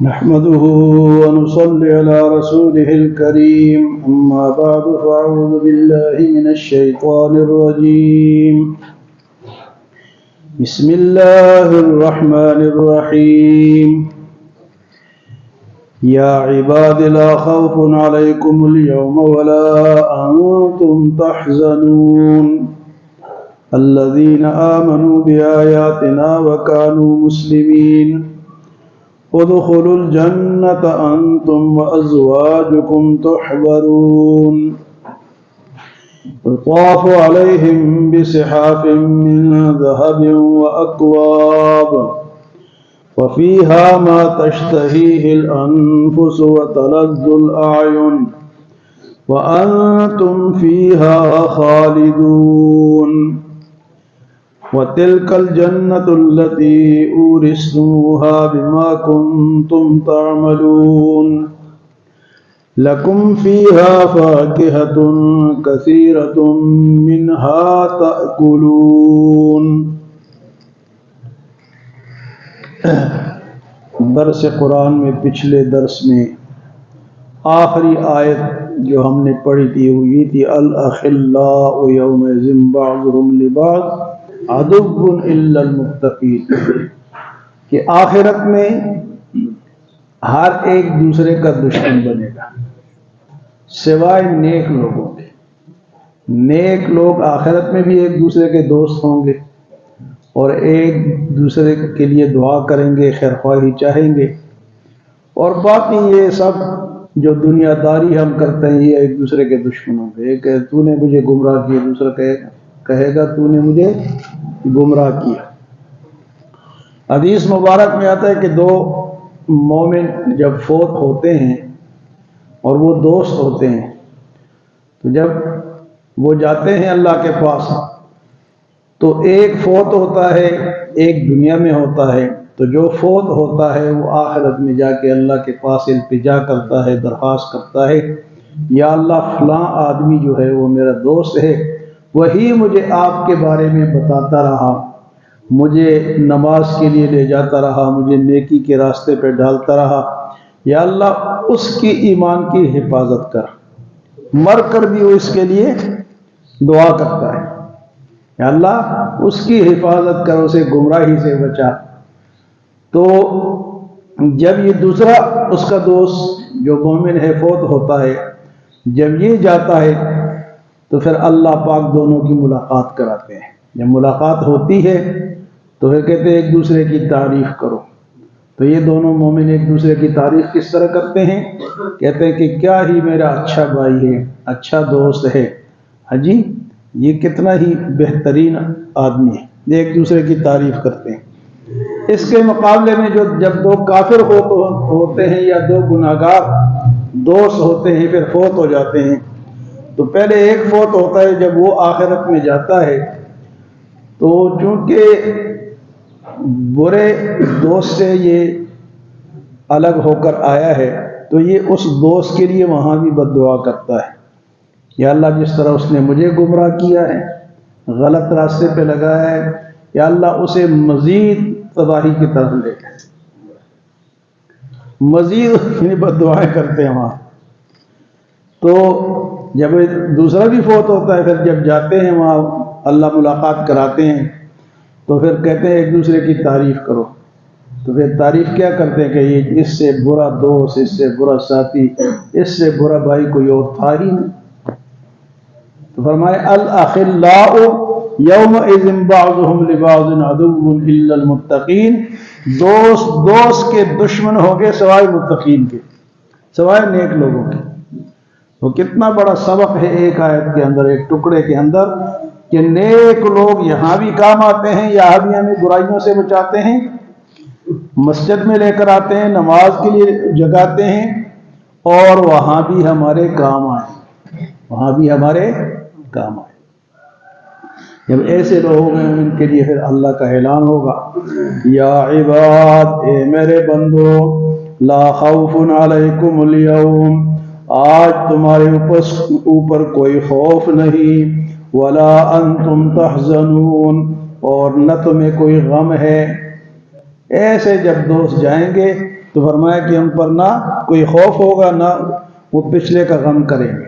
نحمده ونصلي على رسوله الكريم أما بعد فأعوذ بالله من الشيطان الرجيم بسم الله الرحمن الرحيم يا عباد لا خوف عليكم اليوم ولا أنتم تحزنون الذين آمنوا بآياتنا وكانوا مسلمين ادخلوا الجنة أنتم وأزواجكم تحبرون يطاف عليهم بصحاف من ذهب وأكواب وفيها ما تشتهيه الأنفس وتلذ الأعين وأنتم فيها خالدون وتلك الجنة التي أورثتموها بما كنتم تعملون لكم فيها فاكهة كثيرة منها تأكلون. درس قرآن میں پچھلے درس میں آخری آیت جو ہم نے پڑھی تھی وہ یہ تھی الأخلاء يومئذ بعضهم لبعض عدو الا المتقین، کہ آخرت میں ہر ایک دوسرے کا دشمن بنے گا سوائے نیک لوگوں کے. نیک لوگ آخرت میں بھی ایک دوسرے کے دوست ہوں گے اور ایک دوسرے کے لیے دعا کریں گے، خیر خواہی چاہیں گے، اور باقی یہ سب جو دنیا داری ہم کرتے ہیں یہ ایک دوسرے کے دشمن ہوں گے. ایک تو نے مجھے گمراہ کیا، دوسرا کہے گا تو نے مجھے گمراہ کیا. حدیث مبارک میں آتا ہے کہ دو مومن جب فوت ہوتے ہیں اور وہ دوست ہوتے ہیں تو جب وہ جاتے ہیں اللہ کے پاس تو ایک فوت ہوتا ہے ایک دنیا میں ہوتا ہے. تو جو فوت ہوتا ہے وہ آخرت میں جا کے اللہ کے پاس التجا کرتا ہے، درخواست کرتا ہے یا اللہ فلاں آدمی جو ہے وہ میرا دوست ہے، وہی مجھے آپ کے بارے میں بتاتا رہا، مجھے نماز کے لیے لے جاتا رہا، مجھے نیکی کے راستے پہ ڈالتا رہا، یا اللہ اس کی ایمان کی حفاظت کر. مر کر بھی وہ اس کے لیے دعا کرتا ہے، یا اللہ اس کی حفاظت کر، اسے گمراہی سے بچا. تو جب یہ دوسرا اس کا دوست جو مومن ہے فوت ہوتا ہے، جب یہ جاتا ہے تو پھر اللہ پاک دونوں کی ملاقات کراتے ہیں. جب ملاقات ہوتی ہے تو پھر کہتے ہیں ایک دوسرے کی تعریف کرو. تو یہ دونوں مومن ایک دوسرے کی تعریف کس طرح کرتے ہیں؟ کہتے ہیں کہ کیا ہی میرا اچھا بھائی ہے، اچھا دوست ہے، ہاں جی یہ کتنا ہی بہترین آدمی ہے. ایک دوسرے کی تعریف کرتے ہیں. اس کے مقابلے میں جب دو کافر ہوتے ہیں یا دو گناہگار دوست ہوتے ہیں پھر فوت ہو جاتے ہیں، تو پہلے ایک فوت ہوتا ہے جب وہ آخرت میں جاتا ہے تو چونکہ برے دوست سے یہ الگ ہو کر آیا ہے تو یہ اس دوست کے لیے وہاں بھی بد دعا کرتا ہے، یا اللہ جس طرح اس نے مجھے گمراہ کیا ہے، غلط راستے پہ لگایا ہے، یا اللہ اسے مزید تباہی کی طرف لے گئے. مزید بد دعائیں کرتے ہیں وہاں. تو جب دوسرا بھی فوت ہوتا ہے پھر جب جاتے ہیں وہاں اللہ ملاقات کراتے ہیں تو پھر کہتے ہیں ایک دوسرے کی تعریف کرو. تو پھر تعریف کیا کرتے ہیں کہ یہ اس سے برا دوست، اس سے برا ساتھی، اس سے برا بھائی کوئی اور تھا ہی نہیں. تو فرمائے الأخلاء یومئذ بعضهم لبعض عدو الا المتقین، دوست کے دشمن ہوں گے سوائے متقین کے، سوائے نیک لوگوں کے. وہ کتنا بڑا سبق ہے ایک آیت کے اندر، ایک ٹکڑے کے اندر، کہ نیک لوگ یہاں بھی کام آتے ہیں، یہاں بھی ہمیں برائیوں سے بچاتے ہیں، مسجد میں لے کر آتے ہیں، نماز کے لیے جگاتے ہیں، اور وہاں بھی ہمارے کام آئے، وہاں بھی ہمارے کام آئے. جب ایسے لوگ ہیں ان کے لیے پھر اللہ کا اعلان ہوگا یا عباد، اے میرے بندو، لا خوف علیکم اليوم، آج تمہارے اوپر کوئی خوف نہیں، ولا انتم تحزنون، اور نہ تمہیں کوئی غم ہے. ایسے جب دوست جائیں گے تو فرمایا کہ ہم پر نہ کوئی خوف ہوگا نہ وہ پچھلے کا غم کریں گے۔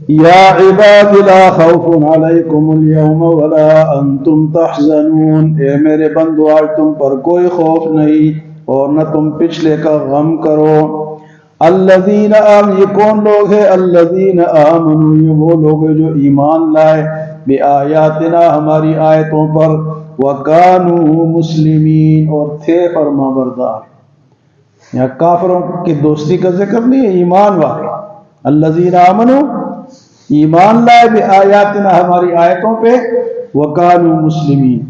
یا عباد لا خوف علیکم اليوم ولا انتم تحزنون، اے میرے بندو آج تم پر کوئی خوف نہیں اور نہ تم پچھلے کا غم کرو۔ الذین آمنوا، یہ کون لوگ ہیں؟ الذین آمنوا، یہ وہ لوگ ہیں جو ایمان لائے، بآیاتنا، ہماری آیتوں پر، وکانوا مسلمین، اور تھے فرما بردار۔ یہاں کافروں کی دوستی کا ذکر نہیں ہے، ایمان والے۔ الذین آمنوا، ایمان لائے، بآیاتنا، ہماری آیتوں پہ، وکانوا مسلمین،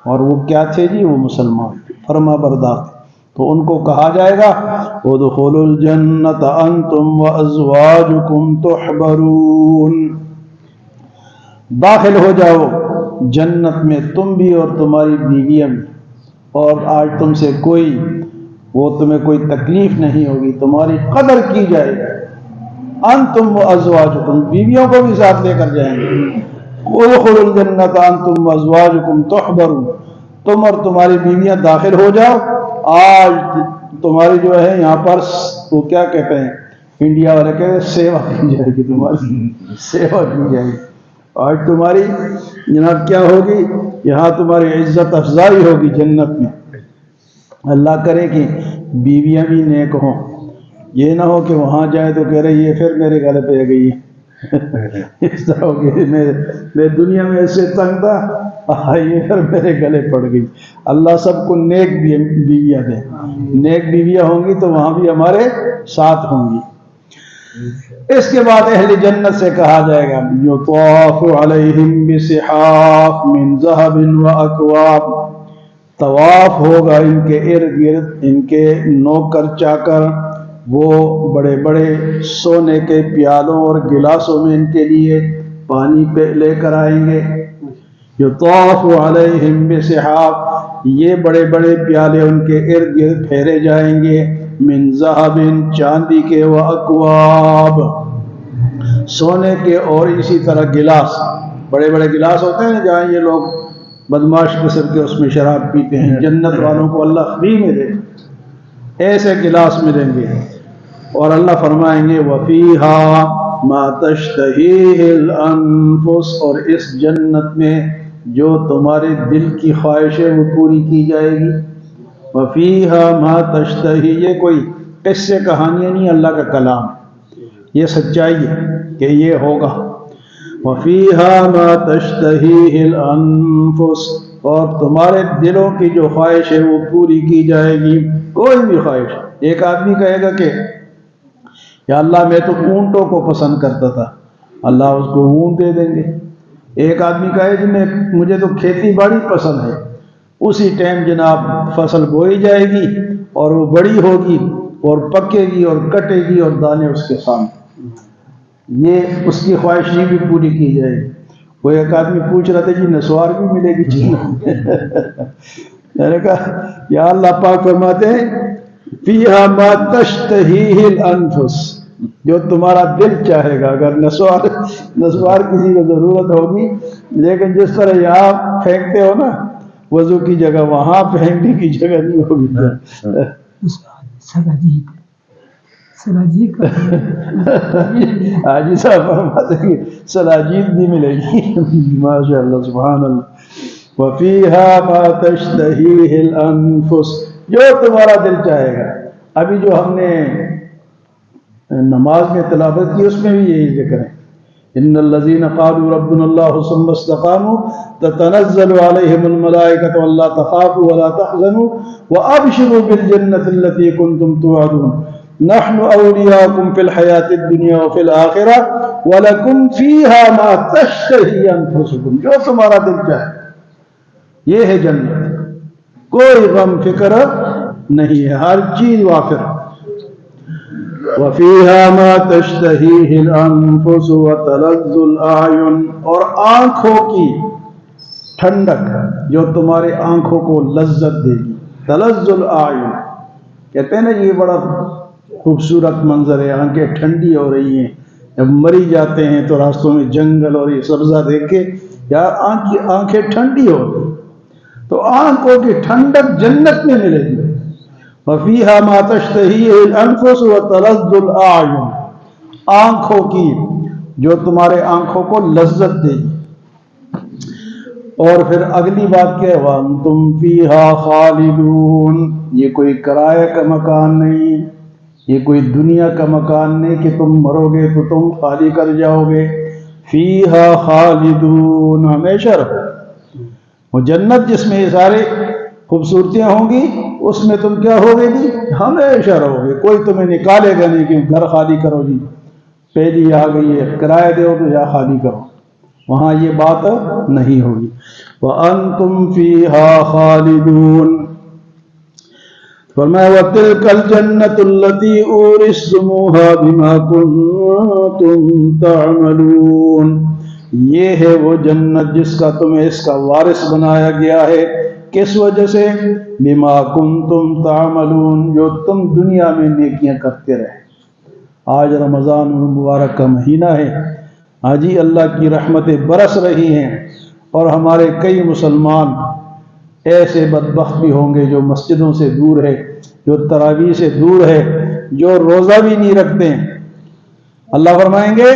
اور وہ کیا تھے جی؟ وہ مسلمان فرما بردار تھے۔ تو ان کو کہا جائے گا ادخلوا الجنۃ انتم وازواجکم تحبرون، داخل ہو جاؤ جنت میں تم بھی اور تمہاری بیویاں بھی، اور آج تم سے تمہیں کوئی تکلیف نہیں ہوگی، تمہاری قدر کی جائے گی۔ انتم وازواجکم، بیویوں کو بھی ساتھ لے کر جائیں گے۔ ادخلوا الجنۃ انتم وازواجکم تحبرون، تم اور تمہاری بیویاں داخل ہو جاؤ۔ آج تمہاری جو ہے یہاں پر وہ کیا کہتے ہیں انڈیا والے کہتے ہیں سیوا کی جائے گی، تمہاری سیوا کی جائے گی۔ آج تمہاری جناب کیا ہوگی؟ یہاں تمہاری عزت افزائی ہوگی جنت میں۔ اللہ کرے کہ بیویاں بھی نیک ہوں، یہ نہ ہو کہ وہاں جائے تو کہہ رہے یہ پھر میرے گلے پہ گئی اس طرح ہو کہ میں دنیا میں ایسے تنگ تھا، یہ پھر میرے گلے پڑ گئی۔ اللہ سب کو نیک بیویاں دیں، نیک بیویاں ہوں گی تو وہاں بھی ہمارے ساتھ ہوں گی۔ اس کے بعد اہل جنت سے کہا جائے گا یطاف علیہم بصحاف من ذہب واکواب، طواف ہوگا ان کے ارد گرد، ان کے نوکر چاکر وہ بڑے بڑے سونے کے پیالوں اور گلاسوں میں ان کے لیے پانی پہ لے کر آئیں گے۔ یطاف علیہم بصحاف، یہ بڑے بڑے پیالے ان کے ارد گرد پھیرے جائیں گے، من ذہب، چاندی کے، واکواب، سونے کے، اور اسی طرح گلاس، بڑے بڑے گلاس ہوتے ہیں جہاں یہ لوگ بدماش قسم کے اس میں شراب پیتے ہیں، جنت والوں کو اللہ فری میں دے ایسے گلاس ملیں گے۔ اور اللہ فرمائیں گے وَفِيهَا مَا تَشْتَهِيهِ الْأَنفُسُ، اور اس جنت میں جو تمہارے دل کی خواہش ہے وہ پوری کی جائے گی۔ وَفِيهَا مَا تَشْتَهِي، یہ کوئی قصے کہانیاں نہیں، اللہ کا کلام ہے، یہ سچائی ہے کہ یہ ہوگا۔ وَفِيهَا مَا تَشْتَهِيهِ الْأَنفُسُ، اور تمہارے دلوں کی جو خواہش ہے وہ پوری کی جائے گی، کوئی بھی خواہش۔ ایک آدمی کہے گا کہ یا اللہ میں تو اونٹوں کو پسند کرتا تھا، اللہ اس کو اونٹ دے دیں گے۔ ایک آدمی کہے جی مجھے تو کھیتی باڑی پسند ہے، اسی ٹائم جناب فصل بوئی جائے گی اور وہ بڑی ہوگی اور پکے گی اور کٹے گی اور دانے اس کے سامنے، یہ اس کی خواہش یہ بھی پوری کی جائے گی۔ وہ ایک آدمی پوچھ رہا تھا جی نسوار بھی ملے گی جی؟ میں نے کہا یا اللہ پاک فرماتے ہیں فیہا ما تشتہیہ الانفس، جو تمہارا دل چاہے گا۔ اگر نسوار کسی کو ضرورت ہوگی، لیکن جس طرح یہاں پھینکتے ہو نا وضو کی جگہ، وہاں پھینکنے کی جگہ نہیں ہوگی۔ حاجی صاحب فرماتے ہیں سلاجید نہیں ملے گی، ماشاء اللہ سبحان اللہ۔ وَفِيهَا مَا تَشْتَهِيهِ الْأَنفُسُ، جو تمہارا دل چاہے گا۔ ابھی جو ہم نے نماز میں تلاوت کی اس میں بھی یہی ذکر ہے، ان الذين قالوا ربنا الله ثم استقاموا تتنزل عليهم الملائكة الا تخافوا ولا تحزنوا وابشروا بالجنة التي كنتم توعدون نحن اولياؤكم في الحياة الدنيا وفي الآخرة ولكم فيها ما تشتهي انفسكم، جو تمہارا دل چاہے۔ یہ ہے جنت، کوئی غم فکر نہیں ہے، ہر چیز وافر۔ وَفِيهَا مَا تَشْتَهِيهِ الْأَنفُسُ وَتَلَذُّ الْأَعْيُنُ، اور آنکھوں کی ٹھنڈک جو تمہارے آنکھوں کو لذت دے گی۔ تَلَذُّ الْأَعْيُنُ کہتے ہیں نا یہ بڑا خوبصورت منظر ہے، آنکھیں ٹھنڈی ہو رہی ہیں، جب مری جاتے ہیں تو راستوں میں جنگل اور یہ سبزہ دیکھ کے یار آنکھیں ٹھنڈی ہو رہی، تو آنکھوں کی ٹھنڈک جنت میں ملے گی۔ وفیہا ما تشتہیہ الانفس وتلذ الاعین، آنکھوں کی جو تمہارے آنکھوں کو لذت دے گی۔ اور پھر اگلی بات کیا ہے، وَأَنْتُمْ فِيهَا خَالِدُونَ، یہ کوئی کرایہ کا مکان نہیں، یہ کوئی دنیا کا مکان نہیں کہ تم مرو گے تو تم خالی کر جاؤ گے۔ فِيهَا خَالِدُونَ، ہمیشہ رہو۔ وہ جنت جس میں یہ سارے خوبصورتیاں ہوں گی، اس میں تم کیا ہوگے جی؟ ہمیشہ رہو گے، کوئی تمہیں نکالے گا نہیں کہ گھر خالی کرو جی، پہلی آ گئی ہے کرایہ دو تو یا خالی کرو، وہاں یہ بات نہیں ہوگی۔ وَأَنْتُمْ فِيهَا خَالِدُونَ، فرمایا وَتِلْكَ الْجَنَّةُ الَّتِي أُورِثْتُمُوهَا بِمَا كُنْتُمْ تَعْمَلُونَ، یہ ہے وہ جنت جس کا تمہیں اس کا وارث بنایا گیا ہے، کس وجہ سے؟ بِمَا كُنْتُمْ تَعْمَلُونَ، جو تم دنیا میں نیکیاں کرتے رہے۔ آج رمضان المبارک کا مہینہ ہے، آج ہی اللہ کی رحمتیں برس رہی ہیں، اور ہمارے کئی مسلمان ایسے بدبخت بھی ہوں گے جو مسجدوں سے دور ہے، جو تراویح سے دور ہے، جو روزہ بھی نہیں رکھتے ہیں۔ اللہ فرمائیں گے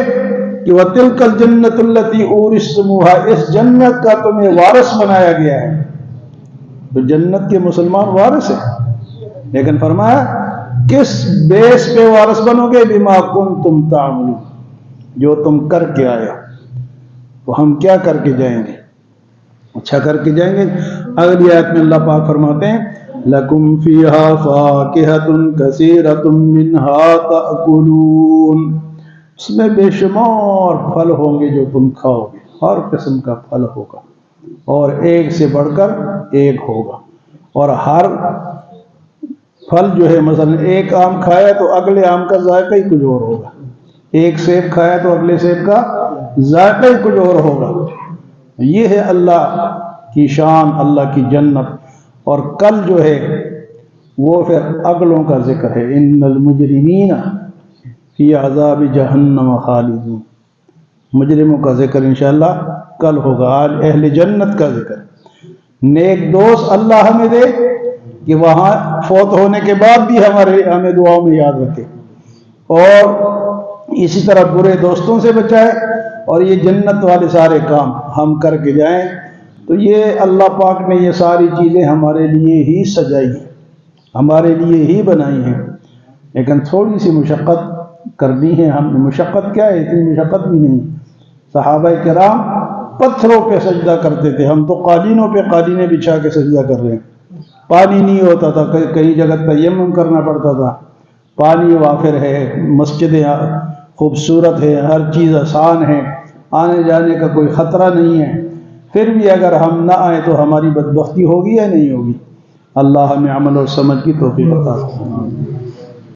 کہ وَتِلْكَ الْجَنَّةُ الَّتِي أُورِثْتُمُوهَا، اس جنت کا تمہیں وارث بنایا گیا ہے۔ تو جنت کے مسلمان وارث ہیں، لیکن فرمایا کس بیس پہ وارث بنو گے؟ بِمَا كُنْتُمْ تَعْمَلُونَ، جو تم کر کے آئے ہو۔ تو ہم کیا کر کے جائیں گے؟ اچھا کر کے جائیں گے۔ اگلی آیت میں اللہ پاک فرماتے ہیں لَكُمْ فِيهَا فَاكِهَةٌ كَثِيرَةٌ مِّنْهَا تَأْكُلُونَ، اس میں بے شمار پھل ہوں گے جو تم کھاؤ گے، ہر قسم کا پھل ہوگا، اور ایک سے بڑھ کر ایک ہوگا، اور ہر پھل جو ہے مثلا ایک آم کھایا تو اگلے آم کا ذائقہ ہی کچھ اور ہوگا، ایک سیب کھایا تو اگلے سیب کا ذائقہ ہی کچھ اور ہوگا۔ یہ ہے اللہ کی شان، اللہ کی جنت۔ اور کل جو ہے وہ پھر اگلوں کا ذکر ہے، ان المجرمین فی عذاب جہنم خالدون، مجرموں کا ذکر انشاءاللہ کل ہوگا، آج اہل جنت کا ذکر۔ نیک دوست اللہ ہمیں دے کہ وہاں فوت ہونے کے بعد بھی ہمیں دعاؤں میں یاد رکھے، اور اسی طرح برے دوستوں سے بچائے، اور یہ جنت والے سارے کام ہم کر کے جائیں۔ تو یہ اللہ پاک نے یہ ساری چیزیں ہمارے لیے ہی سجائی ہیں، ہمارے لیے ہی بنائی ہیں، لیکن تھوڑی سی مشقت کرنی ہے ہم نے۔ مشقت کیا ہے؟ اتنی مشقت بھی نہیں۔ صحابہ کرام پتھروں پہ سجدہ کرتے تھے، ہم تو قالینوں پہ قالینیں بچھا کے سجدہ کر رہے ہیں۔ پانی نہیں ہوتا تھا، کئی جگہ تیمم کرنا پڑتا تھا، پانی وافر ہے، مسجدیں خوبصورت ہے، ہر چیز آسان ہے، آنے جانے کا کوئی خطرہ نہیں ہے، پھر بھی اگر ہم نہ آئیں تو ہماری بدبختی ہوگی یا نہیں ہوگی؟ اللہ ہمیں عمل اور سمجھ کی توفیق عطا فرمائے۔